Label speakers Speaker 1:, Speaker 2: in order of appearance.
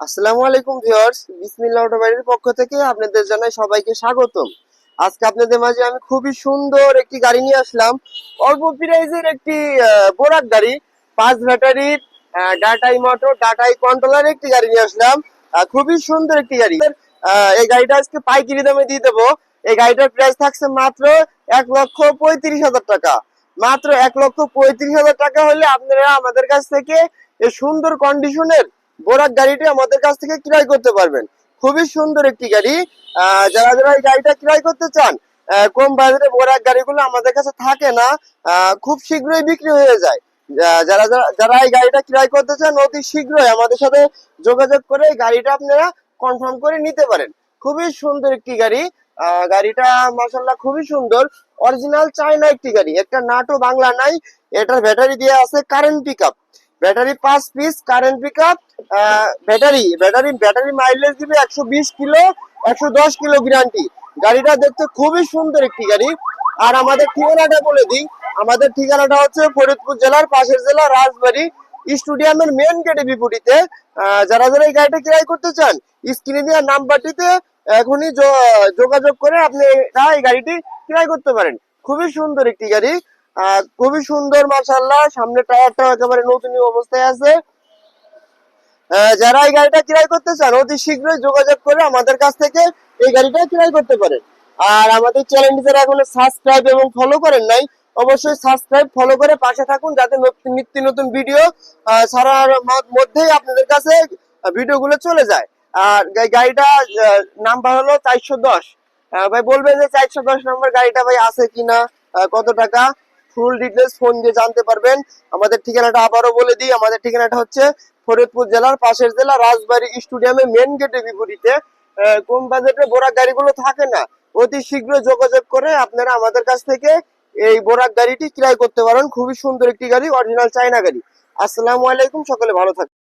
Speaker 1: আসসালামু আলাইকুম ভিউয়ার্স, বিসমিল্লাহ অটোবাইয়ের পক্ষ থেকে আপনাদের জানাই সবাইকে স্বাগতম। আজকে আপনাদের মাঝে আমি খুবই সুন্দর একটি গাড়ি নিয়ে আসলাম। অল্প প্রাইজের একটি বোরাক গাড়ি, 5 ব্যাটারির ডাটাই মোটর ডাটাই কন্ট্রোলার একটি গাড়ি নিয়ে আসলাম। খুবই সুন্দর একটি গাড়ি। এই গাড়িটা আজকে পাইকারি দামে দিয়ে দেবো। এই গাড়িটার প্রাইস থাকছে মাত্র 1,35,000 টাকা। মাত্র 1,35,000 টাকা হলে আপনারা আমাদের কাছ থেকে এই সুন্দর কন্ডিশনের বোরাক গাড়িটি আমাদের কাছ থেকে ক্রয় করতে পারবেন। খুবই সুন্দর একটি গাড়ি। যারা যারা এই গাড়িটা ক্রয় করতে চান, কম বাজেটে বোরাক গাড়িগুলো আমাদের কাছে থাকে না, খুব শীঘ্রই বিক্রি হয়ে যায়। যারা যারা যারা এই গাড়িটা ক্রয় করতে চান অতি শীঘ্রই আমাদের সাথে যোগাযোগ করে এই গাড়িটা আপনারা কনফার্ম করে নিতে পারেন। খুবই সুন্দর একটি গাড়ি। গাড়িটা মাশাআল্লাহ খুবই সুন্দর। অরিজিনাল চায়না একটি গাড়ি, একটা নাটও বাংলা নাই। এটার ব্যাটারি দিয়ে আছে current pickup. Battery 5 piece current pickup. Battery battery battery mileage দিবে 120 কিলো, 110 কিলো গ্যারান্টি। গাড়িটা দেখতে খুবই সুন্দর একটি গাড়ি। আর আমাদের ঠিকানাটা বলে দিই, আমাদের ঠিকানাটা হচ্ছে ফরিদপুর জেলার পাশের জেলা রাজবাড়ী স্টেডিয়ামের মেন গেটে বিপরীতে। যারা যারা এই গাড়িটা ক্রয় করতে চান, স্ক্রিনে দেওয়া নাম্বারটিতে এখনই যোগাযোগ করে আপনি এই গাড়িটি ক্রয় করতে পারেন। খুবই সুন্দর একটি গাড়ি, খুবই সুন্দর মাশাআল্লাহ। সামনে টায়ারটা একেবারে নতুন অবস্থায় আছে। যারা এই গাড়িটা ক্রয় করতে চান অতি শীঘ্রই যোগাযোগ করে আমাদের কাছ থেকে এই গাড়িটা ক্রয় করতে পারেন। আর আমাদের চ্যানেলটি যারা এখনো সাবস্ক্রাইব এবং ফলো করেন নাই, অবশ্যই সাবস্ক্রাইব ফলো করে পাশে থাকুন, যাতে নিত্য নতুন ভিডিও ছাড়ার মধ্যেই আপনাদের কাছে ভিডিওগুলো চলে যায়। আর গাড়িটা নাম্বার হলো 410। ভাই বলবেন যে 410 নম্বর গাড়িটা ভাই আছে কিনা, কত টাকা, ফুল ডিটেলস ফোন দিয়ে জানতে পারবেন। আমাদের ঠিকানাটা আবারও বলে দিই, আমাদের ঠিকানাটা হচ্ছে ফরিদপুর জেলার পাশের জেলা রাজবাড়ী স্টেডিয়ামে মেন গেটের বিপরীতে। কম বাজেটে বোরাক গাড়িগুলো থাকে না, অতি শীঘ্র যোগাযোগ করে আপনারা আমাদের কাছ থেকে এই বোরাক গাড়িটি ক্রয় করতে পারেন। খুবই সুন্দর একটি গাড়ি, অরিজিনাল চায়না গাড়ি। আসসালামু আলাইকুম, সকলে ভালো থাকবেন।